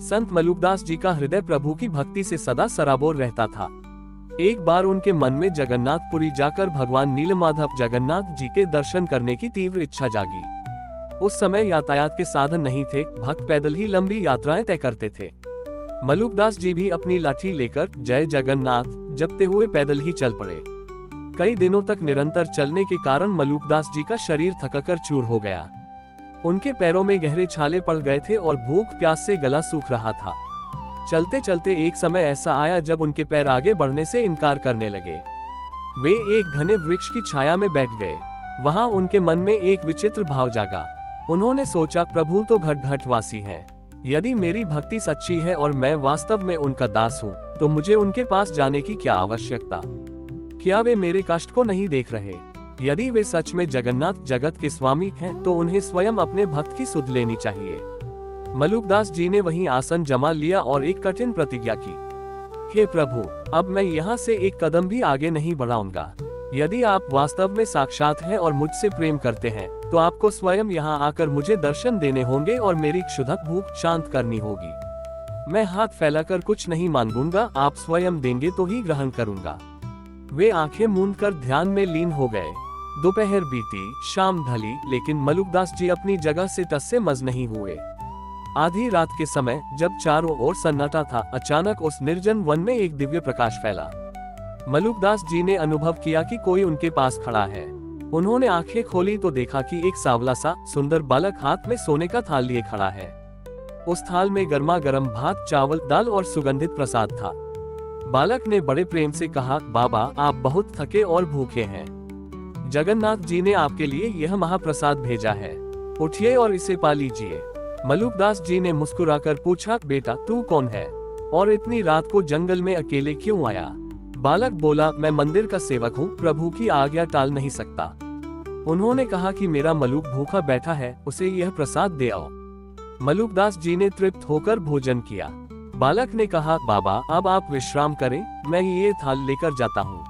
संत मलुकदास जी का हृदय प्रभु की भक्ति से सदा सराबोर रहता था। एक बार उनके मन में जगन्नाथपुरी जाकर भगवान नीलमाधव जगन्नाथ जी के दर्शन करने की तीव्र इच्छा जागी। उस समय यातायात के साधन नहीं थे, भक्त पैदल ही लंबी यात्राएं तय करते थे। मलुकदास जी भी अपनी लाठी लेकर जय जगन्नाथ जपते हुए पैदल ही चल पड़े। कई दिनों तक निरंतर चलने के कारण मलुकदास जी का शरीर थककर चूर हो गया। उनके पैरों में गहरे छाले पड़ गए थे और भूख प्यास से गला सूख रहा था। चलते चलते एक समय ऐसा आया जब उनके पैर आगे बढ़ने से इनकार करने लगे। वे एक घने वृक्ष की छाया में बैठ गए। वहां उनके मन में एक विचित्र भाव जागा। उन्होंने सोचा, प्रभु तो घट घट वासी हैं। यदि मेरी भक्ति सच्ची है और मैं वास्तव में उनका दास हूँ, तो मुझे उनके पास जाने की क्या आवश्यकता? क्या वे मेरे कष्ट को नहीं देख रहे? यदि वे सच में जगन्नाथ जगत के स्वामी हैं, तो उन्हें स्वयं अपने भक्त की सुध लेनी चाहिए। मलुकदास जी ने वहीं आसन जमा लिया और एक कठिन प्रतिज्ञा की, हे प्रभु, अब मैं यहाँ से एक कदम भी आगे नहीं बढ़ाऊंगा। यदि आप वास्तव में साक्षात हैं और मुझसे प्रेम करते हैं, तो आपको स्वयं यहाँ आकर मुझे दर्शन देने होंगे और मेरी क्षुधक भूख शांत करनी होगी। मैं हाथ फैलाकर कुछ नहीं मांगूंगा, आप स्वयं देंगे तो ही ग्रहण करूंगा। वे आंखें मूंदकर ध्यान में लीन हो गए। दोपहर बीती, शाम ढली, लेकिन मलुकदास जी अपनी जगह से टस से मस नहीं हुए। आधी रात के समय जब चारों ओर सन्नाटा था, अचानक उस निर्जन वन में एक दिव्य प्रकाश फैला। मलुकदास जी ने अनुभव किया कि कोई उनके पास खड़ा है। उन्होंने आंखें खोली तो देखा कि एक सांवला सा सुंदर बालक हाथ में सोने का थाल लिए खड़ा है। उस थाल में गर्मा गर्म भात, चावल, दाल और सुगंधित प्रसाद था। बालक ने बड़े प्रेम से कहा, बाबा, आप बहुत थके और भूखे हैं। जगन्नाथ जी ने आपके लिए यह महाप्रसाद भेजा है। उठिए और इसे पा लीजिए। मलुकदास जी ने मुस्कुराकर पूछा, बेटा, तू कौन है और इतनी रात को जंगल में अकेले क्यों आया? बालक बोला, मैं मंदिर का सेवक हूँ, प्रभु की आज्ञा टाल नहीं सकता। उन्होंने कहा कि मेरा मलुक भूखा बैठा है, उसे यह प्रसाद दे आओ। मलुकदास जी ने तृप्त होकर भोजन किया। बालक ने कहा, बाबा, अब आप विश्राम करें, मैं ये थाल लेकर जाता हूँ।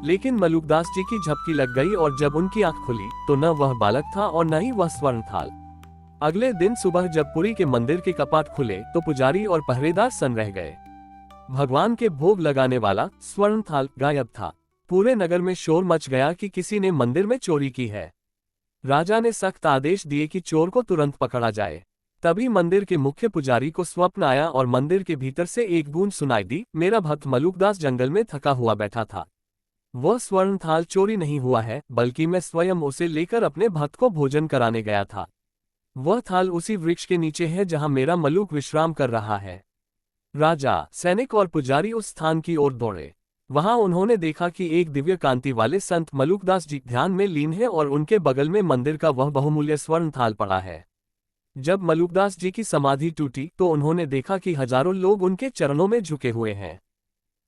लेकिन मलुकदास जी की झपकी लग गई और जब उनकी आंख खुली तो न वह बालक था और न ही वह स्वर्ण थाल। अगले दिन सुबह जब पुरी के मंदिर के कपाट खुले तो पुजारी और पहरेदार सन्न रह गए। भगवान के भोग लगाने वाला स्वर्ण थाल गायब था। पूरे नगर में शोर मच गया कि किसी ने मंदिर में चोरी की है। राजा ने सख्त आदेश दिए कि चोर को तुरंत पकड़ा जाए। तभी मंदिर के मुख्य पुजारी को स्वप्न आया और मंदिर के भीतर से एक गूंज सुनाई दी, मेरा भक्त मलुकदास जंगल में थका हुआ बैठा था। वह स्वर्ण थाल चोरी नहीं हुआ है, बल्कि मैं स्वयं उसे लेकर अपने भक्त को भोजन कराने गया था। वह थाल उसी वृक्ष के नीचे है जहां मेरा मलुक विश्राम कर रहा है। राजा, सैनिक और पुजारी उस स्थान की ओर दौड़े। वहां उन्होंने देखा कि एक दिव्य कांति वाले संत मलुकदास जी ध्यान में लीन है और उनके बगल में मंदिर का वह बहुमूल्य स्वर्ण थाल पड़ा है। जब मलुकदास जी की समाधि टूटी तो उन्होंने देखा कि हजारों लोग उनके चरणों में झुके हुए हैं।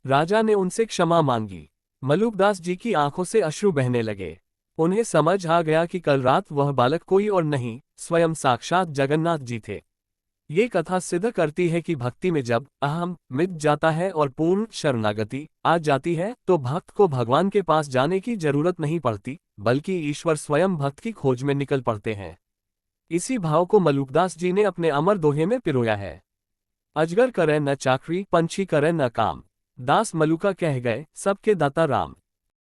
राजा ने उनसे क्षमा मांगी। मलुकदास जी की आंखों से अश्रु बहने लगे। उन्हें समझ आ गया कि कल रात वह बालक कोई और नहीं, स्वयं साक्षात जगन्नाथ जी थे। ये कथा सिद्ध करती है कि भक्ति में जब अहम मिट जाता है और पूर्ण शरणागति आ जाती है, तो भक्त को भगवान के पास जाने की जरूरत नहीं पड़ती, बल्कि ईश्वर स्वयं भक्त की खोज में निकल पड़ते हैं। इसी भाव को मलुकदास जी ने अपने अमर दोहे में पिरोया है। अजगर करे न चाकरी, पंछी करे न काम, दास मलुका कह गए, सबके दाता राम।